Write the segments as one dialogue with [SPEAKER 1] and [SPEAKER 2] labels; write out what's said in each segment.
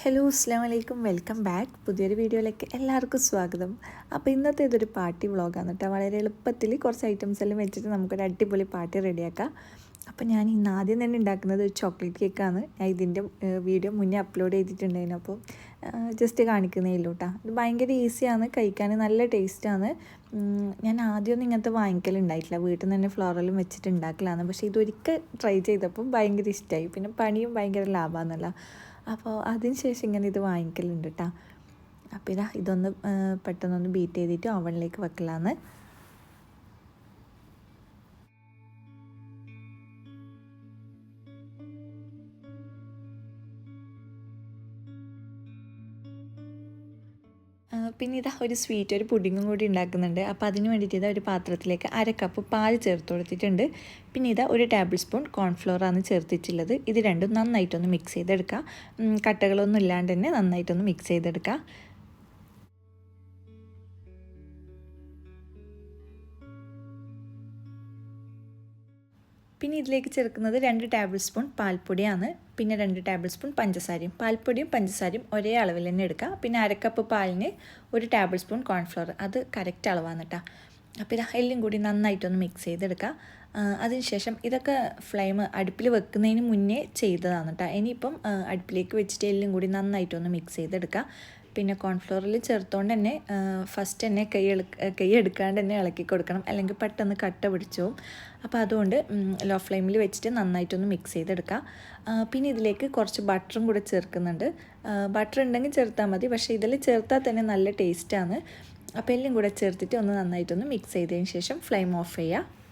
[SPEAKER 1] Hello അസ്സാം വലൈക്കും welcome back പുതിയൊരു വീഡിയോയിലേക്ക് എല്ലാവർക്കും സ്വാഗതം. അപ്പോൾ ഇന്നത്തെ ഇതൊരു പാർട്ടി വ്ളോഗാണ് കേട്ടോ. വളരെ എളുപ്പത്തിൽ കുറച്ച് ഐറ്റംസ് എല്ലാം വെച്ചിട്ട് നമുക്കൊരു അടിപൊളി പാർട്ടി റെഡിയാക്കാം. അപ്പോൾ ഞാൻ ഇന്ന് ആദ്യം തന്നെ ഉണ്ടാക്കുന്നത് ഒരു ചോക്ലേറ്റ് കേക്കാണ്. ഞാൻ ഇതിൻ്റെ വീഡിയോ മുന്നേ അപ്ലോഡ് ചെയ്തിട്ടുണ്ടായിരുന്നു, അപ്പോൾ ജസ്റ്റ് കാണിക്കുന്നേ ഉള്ളൂ കേട്ടോ. ഇത് ഭയങ്കര ഈസിയാണ്, കഴിക്കാൻ നല്ല ടേസ്റ്റാണ്. ഞാൻ ആദ്യമൊന്നും ഇങ്ങനത്തെ വാങ്ങിക്കലുണ്ടായിട്ടില്ല, വീട്ടിൽ നിന്ന് തന്നെ ഫ്ലോറലും വെച്ചിട്ട് ഉണ്ടാക്കലാണ്. പക്ഷേ ഇതൊരിക്കൽ ട്രൈ ചെയ്തപ്പോൾ ഭയങ്കര ഇഷ്ടമായി. പിന്നെ പണിയും ഭയങ്കര ലാഭമാണെന്നല്ല, അപ്പോൾ അതിന് ശേഷം ഇങ്ങനെ ഇത് വാങ്ങിക്കലുണ്ട് കേട്ടോ. അപ്പോൾ ഇതൊന്ന് പെട്ടെന്നൊന്ന് ബീറ്റ് ചെയ്തിട്ട് ഓവനിലേക്ക് വെക്കലാന്ന്. പിന്നെ ഒരു സ്വീറ്റ് ഒരു പുഡിങ്ങും കൂടി ഉണ്ടാക്കുന്നുണ്ട്. അപ്പോൾ അതിന് വേണ്ടിയിട്ട് ഒരു പാത്രത്തിലേക്ക് 1/2 കപ്പ് പാൽ ചേർത്ത് കൊടുത്തിട്ടുണ്ട്. പിന്നെ ഒരു ടേബിൾ സ്പൂൺ കോൺഫ്ലോറാണ് ചേർത്തിട്ടുള്ളത്. ഇത് രണ്ടും നന്നായിട്ടൊന്ന് മിക്സ് ചെയ്തെടുക്കുക. കട്ടകളൊന്നും ഇല്ലാണ്ട് തന്നെ നന്നായിട്ടൊന്ന് മിക്സ് ചെയ്തെടുക്കുക. പിന്നെ ഇതിലേക്ക് ചേർക്കുന്നത് 2 ടേബിൾ സ്പൂൺ പാൽപ്പൊടിയാണ്. പിന്നെ 2 ടേബിൾ സ്പൂൺ പഞ്ചസാരയും. പാൽപ്പൊടിയും പഞ്ചസാരയും ഒരേ അളവിൽ തന്നെ എടുക്കുക. പിന്നെ 1/2 കപ്പ് പാലിന് 1 ടേബിൾ സ്പൂൺ കോൺഫ്ലവർ, അത് കറക്റ്റ് അളവാണ് കേട്ടോ. അപ്പോൾ എല്ലാം കൂടി നന്നായിട്ടൊന്ന് മിക്സ് ചെയ്തെടുക്കുക. അതിനുശേഷം ഇതൊക്കെ ഫ്ലെയിം അടുപ്പിൽ വെക്കുന്നതിന് മുന്നേ ചെയ്തതാണ് കേട്ടോ. ഇനിയിപ്പം അടുപ്പിലേക്ക് വെച്ചിട്ട് എല്ലാം കൂടി നന്നായിട്ടൊന്ന് മിക്സ് ചെയ്തെടുക്കുക. പിന്നെ കോൺഫ്ലോറിൽ ചേർത്തുകൊണ്ട് തന്നെ ഫസ്റ്റ് തന്നെ കൈ എടുക്കാണ്ട് തന്നെ ഇളക്കി കൊടുക്കണം, അല്ലെങ്കിൽ പെട്ടെന്ന് കട്ട പിടിച്ചു പോകും. അപ്പോൾ അതുകൊണ്ട് ലോ ഫ്ലെയിമിൽ വെച്ചിട്ട് നന്നായിട്ടൊന്ന് മിക്സ് ചെയ്തെടുക്കുക. പിന്നെ ഇതിലേക്ക് കുറച്ച് ബട്ടറും കൂടെ ചേർക്കുന്നുണ്ട്. ബട്ടർ ഉണ്ടെങ്കിൽ ചേർത്താൽ മതി, പക്ഷേ ഇതിൽ ചേർത്താൽ തന്നെ നല്ല ടേസ്റ്റാണ്. അപ്പോൾ എല്ലാം കൂടെ ചേർത്തിട്ട് ഒന്ന് നന്നായിട്ടൊന്ന് മിക്സ് ചെയ്തതിന് ശേഷം ഫ്ലെയിം ഓഫ് ചെയ്യുക.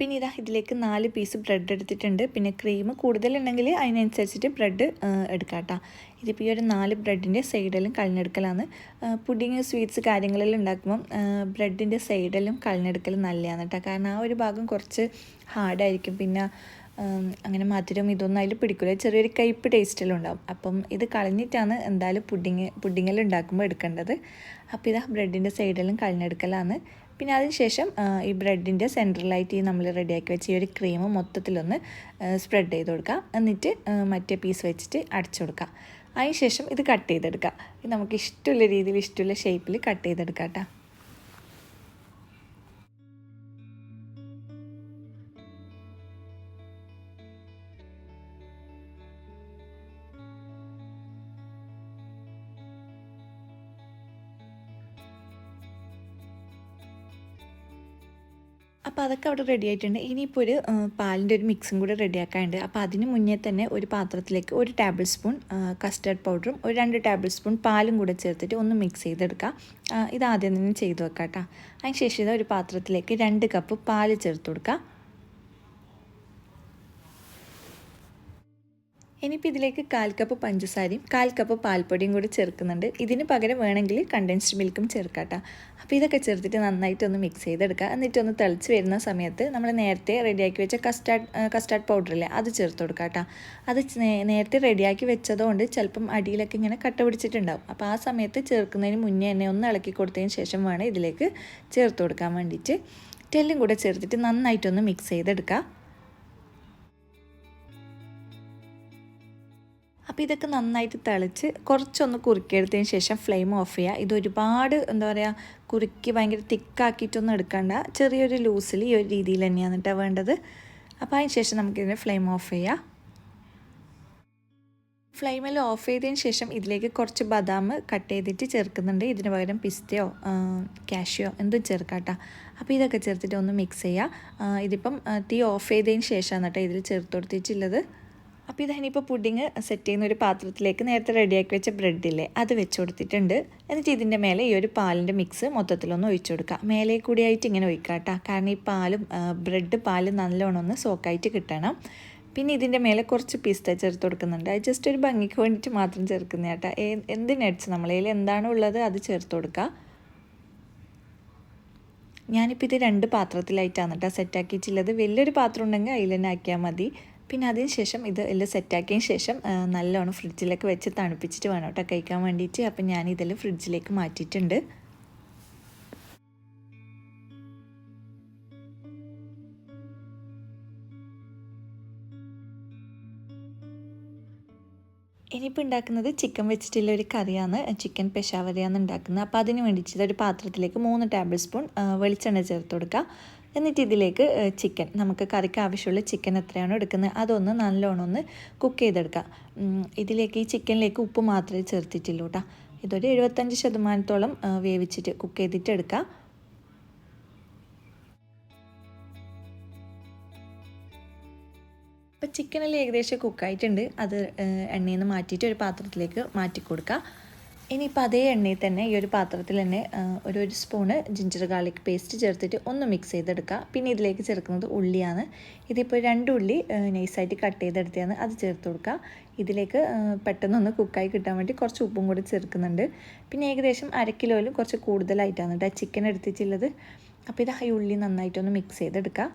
[SPEAKER 1] പിന്നെ ഇതിലേക്ക് 4 പീസ് ബ്രെഡ് എടുത്തിട്ടുണ്ട്. പിന്നെ ക്രീം കൂടുതലുണ്ടെങ്കിൽ അതിനനുസരിച്ചിട്ട് ബ്രെഡ് എടുക്കാം കേട്ടോ. ഇതിപ്പോൾ ഒരു 4 ബ്രെഡിൻ്റെ സൈഡെല്ലാം കളഞ്ഞെടുക്കലാണ്. പുഡിങ് സ്വീറ്റ്സ് കാര്യങ്ങളെല്ലാം ഉണ്ടാക്കുമ്പം ബ്രെഡിൻ്റെ സൈഡെല്ലാം കളഞ്ഞെടുക്കൽ നല്ലതാണ് കേട്ടോ. കാരണം ആ ഒരു ഭാഗം കുറച്ച് ഹാർഡായിരിക്കും. പിന്നെ അങ്ങനെ മധുരം ഇതൊന്നും അതിൽ പിടിക്കില്ല, ചെറിയൊരു കയ്പ്പ് ടേസ്റ്റെല്ലാം ഉണ്ടാവും. അപ്പം ഇത് കളഞ്ഞിട്ടാണ് എന്തായാലും പുഡിങ്ങെല്ലാം ഉണ്ടാക്കുമ്പോൾ എടുക്കേണ്ടത്. അപ്പോൾ ബ്രെഡിൻ്റെ സൈഡെല്ലാം കളഞ്ഞെടുക്കലാണ്. പിന്നെ അതിനുശേഷം ഈ ബ്രെഡിൻ്റെ സെൻറ്ററിലായിട്ട് നമ്മൾ റെഡിയാക്കി വെച്ച ഈ ഒരു ക്രീം മൊത്തത്തിലൊന്ന് സ്പ്രെഡ് ചെയ്ത് കൊടുക്കുക. എന്നിട്ട് മറ്റേ പീസ് വെച്ചിട്ട് അടച്ചു കൊടുക്കുക. അതിനുശേഷം ഇത് കട്ട് ചെയ്തെടുക്കുക. ഇത് നമുക്ക് ഇഷ്ടമുള്ള രീതിയിൽ ഇഷ്ടമുള്ള ഷേപ്പിൽ കട്ട് ചെയ്തെടുക്കാം കേട്ടോ. അപ്പോൾ അതൊക്കെ അവിടെ റെഡി ആയിട്ടുണ്ട്. ഇനിയിപ്പോൾ ഒരു പാലിൻ്റെ ഒരു മിക്സും കൂടെ റെഡിയാക്കാനുണ്ട്. അപ്പോൾ അതിന് മുന്നേ തന്നെ ഒരു പാത്രത്തിലേക്ക് 1 ടേബിൾ സ്പൂൺ കസ്റ്റർഡ് പൗഡറും 2 ടേബിൾ സ്പൂൺ പാലും കൂടെ ചേർത്തിട്ട് ഒന്ന് മിക്സ് ചെയ്തെടുക്കുക. ഇത് ആദ്യം തന്നെ ചെയ്ത് വെക്കാം കേട്ടോ. അതിന് ശേഷം ഒരു പാത്രത്തിലേക്ക് 2 കപ്പ് പാല് ചേർത്ത് കൊടുക്കുക. ഇനിയിപ്പോൾ ഇതിലേക്ക് 1/4 കപ്പ് പഞ്ചസാരയും 1/4 കപ്പ് പാൽപ്പൊടിയും കൂടി ചേർക്കുന്നുണ്ട്. ഇതിന് പകരം വേണമെങ്കിൽ കണ്ടൻസ്ഡ് മിൽക്കും ചേർക്കാം കേട്ടോ. അപ്പോൾ ഇതൊക്കെ ചേർത്തിട്ട് നന്നായിട്ടൊന്ന് മിക്സ് ചെയ്തെടുക്കുക. എന്നിട്ടൊന്ന് തിളച്ച് വരുന്ന സമയത്ത് നമ്മൾ നേരത്തെ റെഡിയാക്കി വെച്ച കസ്റ്റാർഡ് പൗഡറില്ലേ, അത് ചേർത്ത് കൊടുക്കുക കേട്ടോ. അത് നേരത്തെ റെഡിയാക്കി വെച്ചതുകൊണ്ട് ചിലപ്പം അടിയിലൊക്കെ ഇങ്ങനെ കട്ട പിടിച്ചിട്ടുണ്ടാവും. അപ്പോൾ ആ സമയത്ത് ചേർക്കുന്നതിന് മുന്നേ തന്നെ ഒന്ന് ഇളക്കി കൊടുത്തതിന് ശേഷം വേണം ഇതിലേക്ക് ചേർത്ത് കൊടുക്കാൻ വേണ്ടിയിട്ട്. എല്ലാം കൂടെ ചേർത്തിട്ട് നന്നായിട്ടൊന്ന് മിക്സ് ചെയ്തെടുക്കുക. അപ്പോൾ ഇതൊക്കെ നന്നായിട്ട് തിളച്ച് കുറച്ചൊന്ന് കുറുക്കിയെടുത്തതിന് ശേഷം ഫ്ലെയിം ഓഫ് ചെയ്യുക. ഇതൊരുപാട് എന്താ പറയുക കുറുക്കി ഭയങ്കര തിക്കാക്കിയിട്ടൊന്നും എടുക്കണ്ട, ചെറിയൊരു ലൂസിൽ ഈ ഒരു രീതിയിൽ തന്നെയാണ് കേട്ടോ വേണ്ടത്. അപ്പോൾ അതിന് ശേഷം നമുക്കിതിൻ്റെ ഫ്ലെയിം ഓഫ് ചെയ്യാം. ഫ്ലെയിമെല്ലാം ഓഫ് ചെയ്തതിന് ശേഷം ഇതിലേക്ക് കുറച്ച് ബദാം കട്ട് ചെയ്തിട്ട് ചേർക്കുന്നുണ്ട്. ഇതിന് പകരം പിസ്തയോ കാഷ്യോ എന്തും ചേർക്കാം കേട്ടോ. അപ്പോൾ ഇതൊക്കെ ചേർത്തിട്ട് ഒന്ന് മിക്സ് ചെയ്യുക. ഇതിപ്പം തീ ഓഫ് ചെയ്തതിന് ശേഷമാണ് കേട്ടോ ഇതിൽ ചേർത്ത് കൊടുത്തിട്ടുള്ളത്. അപ്പോൾ ഇനിയിപ്പോൾ പുഡിങ് സെറ്റ് ചെയ്യുന്ന ഒരു പാത്രത്തിലേക്ക് നേരത്തെ റെഡിയാക്കി വെച്ച ബ്രെഡില്ലേ, അത് വെച്ച് കൊടുത്തിട്ടുണ്ട്. എന്നിട്ട് ഇതിൻ്റെ മേലെ ഈ ഒരു പാലിൻ്റെ മിക്സ് മൊത്തത്തിലൊന്ന് ഒഴിച്ചു കൊടുക്കുക. മേലെ കൂടിയായിട്ട് ഇങ്ങനെ ഒഴിക്കുക കേട്ടോ. കാരണം ഈ പാല് നല്ലോണം ഒന്ന് സോക്കായിട്ട് കിട്ടണം. പിന്നെ ഇതിൻ്റെ മേലെ കുറച്ച് പിസ്ത ചേർത്ത് കൊടുക്കുന്നുണ്ട്. അത് ജസ്റ്റ് ഒരു ഭംഗിക്ക് വേണ്ടിയിട്ട് മാത്രം ചേർക്കുന്ന കേട്ടോ. എന്ത് നട്ട്സ് നമ്മളതിൽ എന്താണോ ഉള്ളത് അത് ചേർത്ത് കൊടുക്കുക. ഞാനിപ്പോൾ ഇത് 2 പാത്രത്തിലായിട്ടാണ് കേട്ടോ സെറ്റാക്കിയിട്ടുള്ളത്. വലിയൊരു പാത്രം ഉണ്ടെങ്കിൽ അതിൽ തന്നെ ആക്കിയാൽ മതി. പിന്നെ അതിന് ശേഷം ഇത് എല്ലാം സെറ്റാക്കിയതിന് ശേഷം നല്ലോണം ഫ്രിഡ്ജിലൊക്കെ വെച്ച് തണുപ്പിച്ചിട്ട് വേണം കേട്ടോ കഴിക്കാൻ വേണ്ടിയിട്ട്. അപ്പം ഞാനിതെല്ലാം ഫ്രിഡ്ജിലേക്ക് മാറ്റിയിട്ടുണ്ട്. ഇനിയിപ്പോൾ ഉണ്ടാക്കുന്നത് ചിക്കൻ വെച്ചിട്ടുള്ള ഒരു കറിയാണ്, ചിക്കൻ പെഷാവരിയാണ് ഉണ്ടാക്കുന്നത്. അപ്പോൾ അതിന് വേണ്ടിയിട്ട് ഒരു പാത്രത്തിലേക്ക് 3 ടേബിൾ സ്പൂൺ വെളിച്ചെണ്ണ ചേർത്ത് കൊടുക്കുക. എന്നിട്ട് ഇതിലേക്ക് ചിക്കൻ, നമുക്ക് കറിക്ക് ആവശ്യമുള്ള ചിക്കൻ എത്രയാണോ എടുക്കുന്നത് അതൊന്ന് നല്ലോണം ഒന്ന് കുക്ക് ചെയ്തെടുക്കുക. ഇതിലേക്ക് ഈ ചിക്കനിലേക്ക് ഉപ്പ് മാത്രമേ ചേർത്തിട്ടുള്ളൂ കേട്ടോ. ഇതൊരു 75% വേവിച്ചിട്ട് കുക്ക് ചെയ്തിട്ട് എടുക്കുക. അപ്പോൾ ചിക്കനെല്ലാം ഏകദേശം കുക്കായിട്ടുണ്ട്. അത് എണ്ണയിൽ നിന്ന് മാറ്റിയിട്ട് ഒരു പാത്രത്തിലേക്ക് മാറ്റി കൊടുക്കുക. ഇനിയിപ്പോൾ അതേ എണ്ണയിൽ തന്നെ ഈ ഒരു പാത്രത്തിൽ തന്നെ ഒരു സ്പൂണ് ജിഞ്ചർ ഗാർലിക് പേസ്റ്റ് ചേർത്തിട്ട് ഒന്ന് മിക്സ് ചെയ്തെടുക്കുക. പിന്നെ ഇതിലേക്ക് ചേർക്കുന്നത് ഉള്ളിയാണ്. ഇതിപ്പോൾ 2 ഉള്ളി നൈസായിട്ട് കട്ട് ചെയ്തെടുത്തതാണ്, അത് ചേർത്ത് കൊടുക്കുക. ഇതിലേക്ക് പെട്ടെന്നൊന്ന് കുക്കായി കിട്ടാൻ വേണ്ടി കുറച്ച് ഉപ്പും കൂടി ചേർക്കുന്നുണ്ട്. പിന്നെ ഏകദേശം 1/2 കിലോയിലും കുറച്ച് കൂടുതലായിട്ടാണ് കേട്ടോ ചിക്കൻ എടുത്തിട്ടുള്ളത്. അപ്പോൾ ഇത് ഈ ഉള്ളി നന്നായിട്ടൊന്ന് മിക്സ് ചെയ്തെടുക്കുക.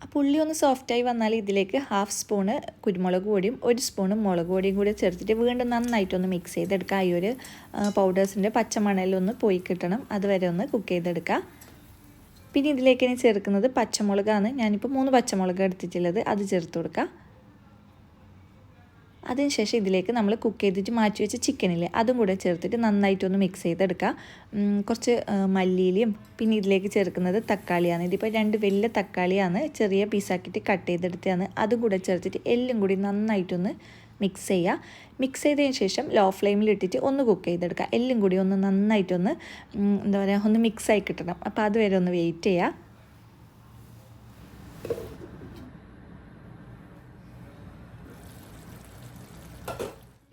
[SPEAKER 1] അപ്പോൾ ഉള്ളി ഒന്ന് സോഫ്റ്റായി വന്നാൽ ഇതിലേക്ക് 1/2 സ്പൂണ് കുരുമുളക് പൊടിയും 1 സ്പൂണ് മുളക് പൊടിയും കൂടി ചേർത്തിട്ട് വീണ്ടും നന്നായിട്ടൊന്ന് മിക്സ് ചെയ്തെടുക്കുക. ഈ ഒരു പൗഡേഴ്സിൻ്റെ പച്ചമണലൊന്ന് പോയി കിട്ടണം, അതുവരെ ഒന്ന് കുക്ക് ചെയ്തെടുക്കുക. പിന്നെ ഇതിലേക്ക് ഇനി ചേർക്കുന്നത് പച്ചമുളകാണ്. ഞാനിപ്പോൾ 3 പച്ചമുളക് എടുത്തിട്ടുള്ളത്, അത് ചേർത്ത് കൊടുക്കുക. അതിനുശേഷം ഇതിലേക്ക് നമ്മൾ കുക്ക് ചെയ്തിട്ട് മാറ്റി വെച്ച ചിക്കനില്ലേ അതും കൂടെ ചേർത്തിട്ട് നന്നായിട്ടൊന്ന് മിക്സ് ചെയ്തെടുക്കുക. കുറച്ച് മല്ലിയിലയും പിന്നെ ഇതിലേക്ക് ചേർക്കുന്നത് തക്കാളിയാണ്. ഇതിപ്പോൾ 2 വലിയ തക്കാളിയാണ് ചെറിയ പീസാക്കിയിട്ട് കട്ട് ചെയ്തെടുത്തതാണ്, അതും കൂടെ ചേർത്തിട്ട് എല്ലാം കൂടി നന്നായിട്ടൊന്ന് മിക്സ് ചെയ്യുക. മിക്സ് ചെയ്തതിന് ശേഷം ലോ ഫ്ലെയിമിൽ ഇട്ടിട്ട് ഒന്ന് കുക്ക് ചെയ്തെടുക്കുക. എല്ലാം കൂടി ഒന്ന് നന്നായിട്ടൊന്ന് എന്താ പറയുക ഒന്ന് മിക്സായി കിട്ടണം. അപ്പോൾ അതുവരെ ഒന്ന് വെയിറ്റ് ചെയ്യുക.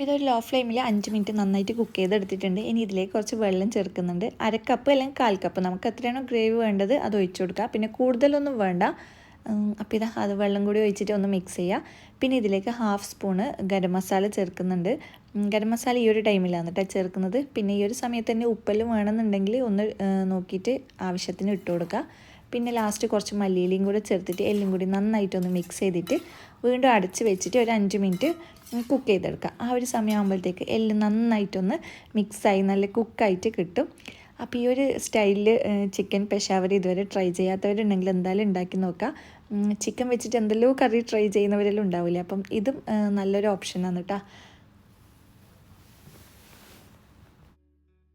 [SPEAKER 1] ഇതൊരു ലോ ഫ്ലെയിമിൽ 5 മിനിറ്റ് നന്നായിട്ട് കുക്ക് ചെയ്തെടുത്തിട്ടുണ്ട്. ഇനി ഇതിലേക്ക് കുറച്ച് വെള്ളം ചേർക്കുന്നുണ്ട്. 1/2 കപ്പ് അല്ലെങ്കിൽ 1/4 കപ്പ്, നമുക്ക് എത്രയാണോ ഗ്രേവി വേണ്ടത് അത് ഒഴിച്ചു കൊടുക്കുക. പിന്നെ കൂടുതലൊന്നും വേണ്ട. അപ്പോൾ ഇതാ അത് വെള്ളം കൂടി ഒഴിച്ചിട്ട് ഒന്ന് മിക്സ് ചെയ്യുക. പിന്നെ ഇതിലേക്ക് 1/2 സ്പൂണ് ഗരം മസാല ചേർക്കുന്നുണ്ട്. ഗരം മസാല ഈ ഒരു ടൈമിലാണ് കേട്ടോ ചേർക്കുന്നത്. പിന്നെ ഈ ഒരു സമയത്ത് തന്നെ ഉപ്പെല്ലാം വേണമെന്നുണ്ടെങ്കിൽ ഒന്ന് നോക്കിയിട്ട് ആവശ്യത്തിന് ഇട്ട് കൊടുക്കുക. പിന്നെ ലാസ്റ്റ് കുറച്ച് മല്ലിയിലയും കൂടെ ചേർത്തിട്ട് എല്ലാം കൂടി നന്നായിട്ടൊന്ന് മിക്സ് ചെയ്തിട്ട് വീണ്ടും അടച്ച് വെച്ചിട്ട് ഒരു 5 മിനിറ്റ് കുക്ക് ചെയ്തെടുക്കുക. ആ ഒരു സമയമാകുമ്പോഴത്തേക്ക് എല്ലാം നന്നായിട്ടൊന്ന് മിക്സായി നല്ല കുക്കായിട്ട് കിട്ടും. അപ്പോൾ ഈ ഒരു സ്റ്റൈലിൽ ചിക്കൻ പെഷാവരി ഇതുവരെ ട്രൈ ചെയ്യാത്തവരുണ്ടെങ്കിൽ എന്തായാലും ഉണ്ടാക്കി നോക്കുക. ചിക്കൻ വെച്ചിട്ട് എന്തെല്ലോ കറി ട്രൈ ചെയ്യുന്നവരെല്ലാം ഉണ്ടാവില്ല, അപ്പം ഇതും നല്ലൊരു ഓപ്ഷനാണ് കേട്ടോ.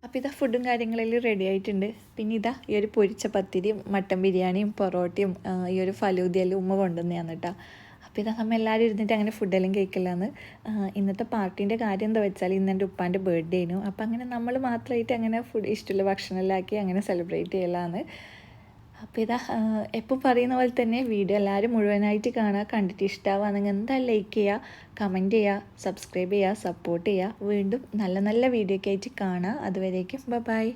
[SPEAKER 1] അപ്പോൾ ഇതാ ഫുഡും കാര്യങ്ങളെല്ലാം റെഡി ആയിട്ടുണ്ട്. പിന്നെ ഇതാ ഈ ഒരു പൊരിച്ച പത്തിരിയും മട്ടൻ ബിരിയാണിയും പൊറോട്ടയും ഈ ഒരു ഫലൂദയെല്ലാം ഉമ്മ കൊണ്ടുവന്നതാണ് കേട്ടോ. അപ്പോൾ ഇതാ നമ്മൾ എല്ലാവരും ഇരുന്നിട്ട് അങ്ങനെ ഫുഡെല്ലാം കഴിക്കലാന്ന്. ഇന്നത്തെ പാർട്ടീൻ്റെ കാര്യം എന്താ വെച്ചാൽ ഇന്ന് എൻ്റെ ഉപ്പാൻ്റെ ബർത്ത്ഡേ ആയിരുന്നു. അപ്പോൾ അങ്ങനെ നമ്മൾ മാത്രമായിട്ട് അങ്ങനെ ഫുഡ് ഇഷ്ടമുള്ള ഭക്ഷണമെല്ലാം ആക്കി അങ്ങനെ സെലിബ്രേറ്റ് ചെയ്യലാണ്. അപ്പോൾ ഇതാ എപ്പോൾ പറയുന്ന പോലെ തന്നെ വീഡിയോ എല്ലാവരും മുഴുവനായിട്ട് കാണുക. കണ്ടിട്ട് ഇഷ്ടമാവുകയാണെങ്കിൽ എന്തായാലും ലൈക്ക് ചെയ്യുക, കമൻറ്റ് ചെയ്യുക, സബ്സ്ക്രൈബ് ചെയ്യുക, സപ്പോർട്ട് ചെയ്യുക. വീണ്ടും നല്ല നല്ല വീഡിയോ ഒക്കെ ആയിട്ട് കാണുക. അതുവരേക്കും ബൈ.